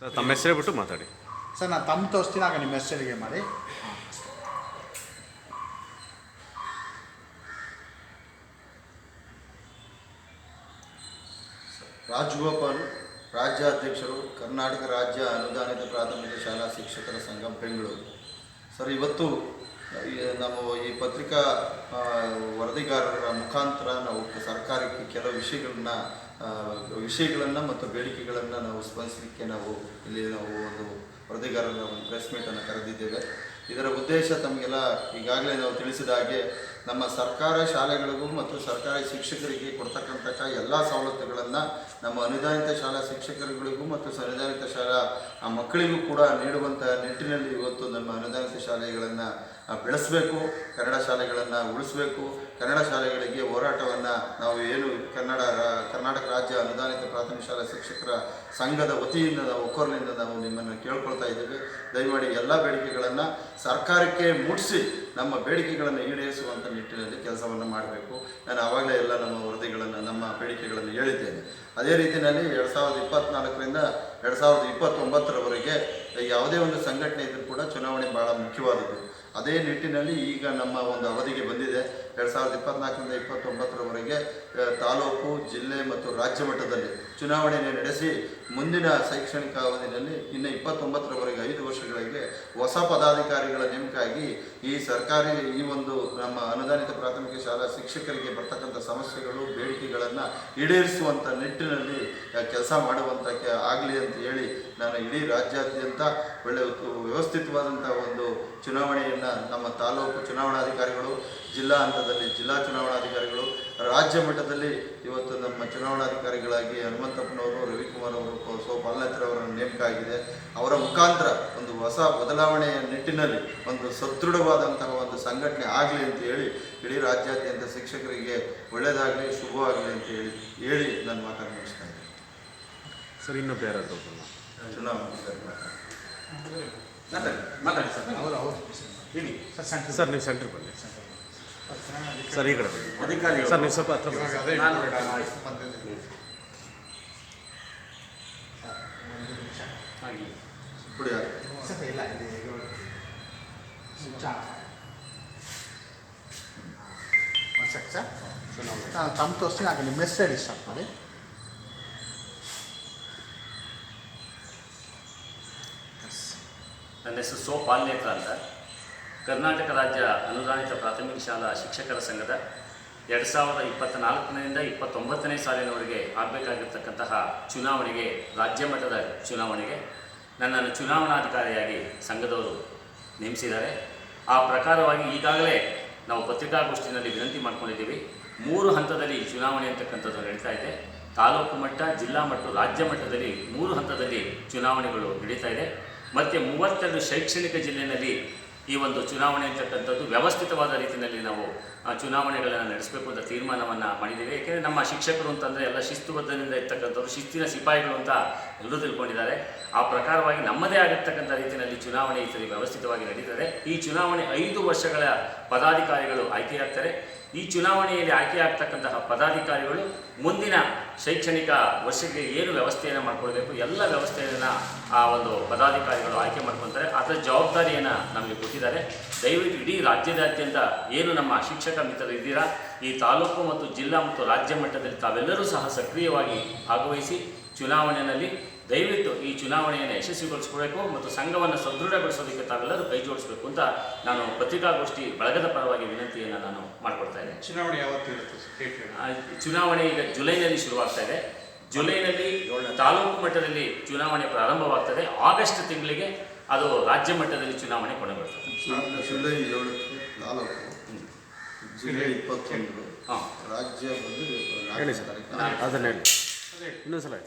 Sir ತಮ್ಮ ಹೆಸರು ಬಿಟ್ಟು ಮಾತಾಡಿ. ಸರ್ ನಾನು ತಮ್ಮ ತೋರಿಸ್ತೀನಿ, ಆಗ ನಿಮ್ಮ ಹೆಸರಿಗೆ ಮಾಡಿ. ರಾಜಗೋಪಾಲ್, ರಾಜ್ಯಾಧ್ಯಕ್ಷರು, ಕರ್ನಾಟಕ ರಾಜ್ಯ ಅನುದಾನಿತ ಪ್ರಾಥಮಿಕ ಶಾಲಾ ಶಿಕ್ಷಕರ ಸಂಘ, ಬೆಂಗಳೂರು. ಸರ್, ಇವತ್ತು ನಾವು ಈ ಪತ್ರಿಕಾ ವರದಿಗಾರರ ಮುಖಾಂತರ ನಾವು ಸರ್ಕಾರಕ್ಕೆ ಕೆಲವು ವಿಷಯಗಳನ್ನು ಮತ್ತು ಬೇಡಿಕೆಗಳನ್ನು ನಾವು ಸ್ಪಂದಿಸಲಿಕ್ಕೆ ಇಲ್ಲಿ ಒಂದು ವರದಿಗಾರರ ಒಂದು ಪ್ರೆಸ್ ಮೀಟನ್ನು ಕರೆದಿದ್ದೇವೆ. ಇದರ ಉದ್ದೇಶ ತಮಗೆಲ್ಲ ಈಗಾಗಲೇ ನಾವು ತಿಳಿಸಿದ ಹಾಗೆ ನಮ್ಮ ಸರ್ಕಾರಿ ಶಾಲೆಗಳಿಗೂ ಮತ್ತು ಸರ್ಕಾರಿ ಶಿಕ್ಷಕರಿಗೆ ಕೊಡ್ತಕ್ಕಂಥ ಎಲ್ಲ ಸವಲತ್ತುಗಳನ್ನು ನಮ್ಮ ಅನುದಾನಿತ ಶಾಲಾ ಶಿಕ್ಷಕರುಗಳಿಗೂ ಮತ್ತು ಅನುದಾನಿತ ಶಾಲಾ ಮಕ್ಕಳಿಗೂ ಕೂಡ ನೀಡುವಂಥ ನಿಟ್ಟಿನಲ್ಲಿ ಇವತ್ತು ನಮ್ಮ ಅನುದಾನಿತ ಶಾಲೆಗಳನ್ನು ಬೆಳೆಸಬೇಕು, ಕನ್ನಡ ಶಾಲೆಗಳನ್ನು ಉಳಿಸಬೇಕು. ಕನ್ನಡ ಶಾಲೆಗಳಿಗೆ ಹೋರಾಟವನ್ನು ನಾವು ಏನು ಕರ್ನಾಟಕ ರಾಜ್ಯ ಅನುದಾನಿತ ಪ್ರಾಥಮಿಕ ಶಾಲಾ ಶಿಕ್ಷಕರ ಸಂಘದ ವತಿಯಿಂದ ನಾವು ಒಕ್ಕೊರಲಿಂದ ನಾವು ನಿಮ್ಮನ್ನು ಕೇಳ್ಕೊಳ್ತಾ ಇದ್ದೇವೆ. ದಯಮಾಡಿ ಎಲ್ಲ ಬೇಡಿಕೆಗಳನ್ನು ಸರ್ಕಾರಕ್ಕೆ ಮುಟ್ಟಿಸಿ ನಮ್ಮ ಬೇಡಿಕೆಗಳನ್ನು ಈಡೇರಿಸುವಂಥ ನಿಟ್ಟಿನಲ್ಲಿ ಕೆಲಸವನ್ನು ಮಾಡಬೇಕು. ನಾನು ಆವಾಗಲೇ ಎಲ್ಲ ನಮ್ಮ ಬೇಡಿಕೆಗಳನ್ನು ಹೇಳಿದ್ದೇನೆ. ಅದೇ ರೀತಿಯಲ್ಲಿ 2024ರಿಂದ 2029ರವರೆಗೆ ಯಾವುದೇ ಒಂದು ಸಂಘಟನೆ ಇದ್ದರೂ ಕೂಡ ಚುನಾವಣೆ ಭಾಳ ಮುಖ್ಯವಾದದ್ದು. ಅದೇ ನಿಟ್ಟಿನಲ್ಲಿ ಈಗ ನಮ್ಮ ಒಂದು ಅವಧಿಗೆ ಬಂದಿದೆ. 2024ರಿಂದ 2029ರವರೆಗೆ ತಾಲೂಕು, ಜಿಲ್ಲೆ ಮತ್ತು ರಾಜ್ಯ ಮಟ್ಟದಲ್ಲಿ ಚುನಾವಣೆಯನ್ನು ನಡೆಸಿ ಮುಂದಿನ ಶೈಕ್ಷಣಿಕ ಅವಧಿಯಲ್ಲಿ ಇನ್ನು 29ರವರೆಗೆ 5 ವರ್ಷಗಳಿಗೆ ಹೊಸ ಪದಾಧಿಕಾರಿಗಳ ನೇಮಕ ಆಗಿ ಈ ಒಂದು ನಮ್ಮ ಅನುದಾನಿತ ಪ್ರಾಥಮಿಕ ಶಾಲಾ ಶಿಕ್ಷಕರಿಗೆ ಬರ್ತಕ್ಕಂಥ ಸಮಸ್ಯೆಗಳು, ಬೇಡಿಕೆಗಳನ್ನು ಈಡೇರಿಸುವಂಥ ನಿಟ್ಟಿನಲ್ಲಿ ಕೆಲಸ ಮಾಡುವಂಥ ಆಗಲಿ ಅಂತ ಹೇಳಿ ನಾನು ಇಡೀ ರಾಜ್ಯಾದ್ಯಂತ ಒಳ್ಳೆಯ ವ್ಯವಸ್ಥಿತವಾದಂಥ ಒಂದು ಚುನಾವಣೆಯನ್ನು ನಮ್ಮ ತಾಲೂಕು ಚುನಾವಣಾಧಿಕಾರಿಗಳು, ಜಿಲ್ಲಾ ಹಂತದಲ್ಲಿ ಜಿಲ್ಲಾ ಚುನಾವಣಾಧಿಕಾರಿಗಳು, ರಾಜ್ಯ ಮಟ್ಟದಲ್ಲಿ ಇವತ್ತು ನಮ್ಮ ಚುನಾವಣಾಧಿಕಾರಿಗಳಾಗಿ ಹನುಮಂತಪ್ಪನವರು, ರವಿಕುಮಾರ್ ಅವರು, ಪಾಲನೇತ್ರವರನ್ನು ನೇಮಕ ಆಗಿದೆ. ಅವರ ಮುಖಾಂತರ ಒಂದು ಹೊಸ ಬದಲಾವಣೆಯ ನಿಟ್ಟಿನಲ್ಲಿ ಒಂದು ಸದೃಢವಾದಂತಹ ಒಂದು ಸಂಘಟನೆ ಆಗಲಿ ಅಂತ ಹೇಳಿ ಇಡೀ ರಾಜ್ಯಾದ್ಯಂತ ಶಿಕ್ಷಕರಿಗೆ ಒಳ್ಳೆಯದಾಗಲಿ, ಶುಭವಾಗಲಿ ಅಂತ ಹೇಳಿ ನಾನು ಮಾತನ್ನು ಮುಗಿಸ್ತಾ ಇದ್ದೀನಿ. ಸರ್ ಇನ್ನೊಬ್ಬ ಯಾರಾದರೂ ಚುನಾವಣಾಧಿಕಾರಿ ಮಾತಾಡಿ ಸರ್. ಸರ್ ನೀವು ಸೆಂಟ್ರ್ ಬನ್ನಿ ಸರ್, ಈ ಕಡೆ ಅಧಿಕಾರಿ ಸರ್ ನೀವು ಸ್ವಲ್ಪ ಹತ್ರ ನಾನು ತಮ್ಮ ತೋರಿಸ್ತೀನಿ, ಆಗ ನಿಮ್ಮ ಹೆಸರು ಹೇಳಿ ಸ್ಟಾರ್ಟ್ ಮಾಡಿ. ನನ್ನ ಹೆಸರು ಪಾಲನೇತ್ರ ಅಂತ. ಕರ್ನಾಟಕ ರಾಜ್ಯ ಅನುದಾನಿತ ಪ್ರಾಥಮಿಕ ಶಾಲಾ ಶಿಕ್ಷಕರ ಸಂಘದ 2024ರಿಂದ 2029ನೇ ಸಾಲಿನವರೆಗೆ ಆಗಬೇಕಾಗಿರ್ತಕ್ಕಂತಹ ಚುನಾವಣೆಗೆ, ರಾಜ್ಯ ಮಟ್ಟದ ಚುನಾವಣೆಗೆ ನನ್ನನ್ನು ಚುನಾವಣಾಧಿಕಾರಿಯಾಗಿ ಸಂಘದವರು ನೇಮಿಸಿದ್ದಾರೆ. ಆ ಪ್ರಕಾರವಾಗಿ ಈಗಾಗಲೇ ನಾವು ಪತ್ರಿಕಾಗೋಷ್ಠಿನಲ್ಲಿ ವಿನಂತಿ ಮಾಡ್ಕೊಂಡಿದ್ದೀವಿ. 3 ಹಂತದಲ್ಲಿ ಚುನಾವಣೆ ಅಂತಕ್ಕಂಥದ್ದು ನಡೀತಾ ಇದೆ. ತಾಲೂಕು ಮಟ್ಟ, ಜಿಲ್ಲಾ ಮಟ್ಟ, ರಾಜ್ಯ ಮಟ್ಟದಲ್ಲಿ 3 ಹಂತದಲ್ಲಿ ಚುನಾವಣೆಗಳು ನಡೀತಾ ಇದೆ. ಮತ್ತು 32 ಶೈಕ್ಷಣಿಕ ಜಿಲ್ಲೆಯಲ್ಲಿ ಈ ಒಂದು ಚುನಾವಣೆ ಅಂತಕ್ಕಂಥದ್ದು ವ್ಯವಸ್ಥಿತವಾದ ರೀತಿಯಲ್ಲಿ ನಾವು ಚುನಾವಣೆಗಳನ್ನು ನಡೆಸಬೇಕು ಅಂತ ತೀರ್ಮಾನವನ್ನು ಮಾಡಿದ್ದೀವಿ. ಏಕೆಂದರೆ ನಮ್ಮ ಶಿಕ್ಷಕರು ಅಂತಂದರೆ ಎಲ್ಲ ಶಿಸ್ತುಬದ್ಧದಿಂದ ಇರ್ತಕ್ಕಂಥವ್ರು, ಶಿಸ್ತಿನ ಸಿಪಾಯಿಗಳು ಅಂತ ಎಲ್ಲರೂ ತಿಳ್ಕೊಂಡಿದ್ದಾರೆ. ಆ ಪ್ರಕಾರವಾಗಿ ನಮ್ಮದೇ ಆಗಿರ್ತಕ್ಕಂಥ ರೀತಿಯಲ್ಲಿ ಚುನಾವಣೆ ಈ ಸರಿ ವ್ಯವಸ್ಥಿತವಾಗಿ ನಡೀತದೆ. ಈ ಚುನಾವಣೆ 5 ವರ್ಷಗಳ ಪದಾಧಿಕಾರಿಗಳು ಆಯ್ಕೆಯಾಗ್ತಾರೆ. ಈ ಚುನಾವಣೆಯಲ್ಲಿ ಆಯ್ಕೆಯಾಗ್ತಕ್ಕಂತಹ ಪದಾಧಿಕಾರಿಗಳು ಮುಂದಿನ ಶೈಕ್ಷಣಿಕ ವರ್ಷಕ್ಕೆ ಏನು ವ್ಯವಸ್ಥೆಯನ್ನು ಮಾಡಿಕೊಳ್ಬೇಕು ಎಲ್ಲ ವ್ಯವಸ್ಥೆಯನ್ನು ಆ ಒಂದು ಪದಾಧಿಕಾರಿಗಳು ಆಯ್ಕೆ ಮಾಡ್ಕೊತಾರೆ. ಅದರ ಜವಾಬ್ದಾರಿಯನ್ನು ನಮಗೆ ಕೊಟ್ಟಿದ್ದಾರೆ. ದಯವಿಟ್ಟು ಇಡೀ ರಾಜ್ಯದಾದ್ಯಂತ ಏನು ನಮ್ಮ ಶಿಕ್ಷಕ ಮಿತ್ರರು ಇದ್ದೀರಾ, ಈ ತಾಲೂಕು ಮತ್ತು ಜಿಲ್ಲಾ ಮತ್ತು ರಾಜ್ಯ ಮಟ್ಟದಲ್ಲಿ ತಾವೆಲ್ಲರೂ ಸಹ ಸಕ್ರಿಯವಾಗಿ ಭಾಗವಹಿಸಿ ಚುನಾವಣೆಯಲ್ಲಿ ದಯವಿಟ್ಟು ಈ ಚುನಾವಣೆಯನ್ನು ಯಶಸ್ವಿಗೊಳಿಸ್ಕೊಳ್ಬೇಕು ಮತ್ತು ಸಂಘವನ್ನು ಸದೃಢಗೊಳಿಸೋದಕ್ಕೆ ತಾವೆಲ್ಲರೂ ಕೈ ಜೋಡಿಸಬೇಕು ಅಂತ ನಾನು ಪತ್ರಿಕಾಗೋಷ್ಠಿ ಬಳಗದ ಪರವಾಗಿ ವಿನಂತಿಯನ್ನು ನಾನು ಮಾಡಿಕೊಡ್ತಾ ಇದ್ದೇನೆ. ಚುನಾವಣೆ ಯಾವತ್ತು ಇರುತ್ತೆ? ಚುನಾವಣೆ ಈಗ ಜುಲೈನಲ್ಲಿ ಶುರುವಾಗ್ತಾ ಇದೆ. ಜುಲೈನಲ್ಲಿ ತಾಲೂಕು ಮಟ್ಟದಲ್ಲಿ ಚುನಾವಣೆ ಪ್ರಾರಂಭವಾಗ್ತದೆ. ಆಗಸ್ಟ್ ತಿಂಗಳಿಗೆ ಅದು ರಾಜ್ಯ ಮಟ್ಟದಲ್ಲಿ ಚುನಾವಣೆ ಕೊನೆಗೊಳ್ತದೆ. ಜುಲೈ 7ಕ್ಕೆ ತಾಲೂಕು, ಜುಲೈ 21 ರಾಜ್ಯ ಬಂದು ಹೇಳಿ ಸರ್, ಅದನ್ನು ಹೇಳಿ ಇನ್ನೊಂದ್ಸಲ ಹೇಳಿ.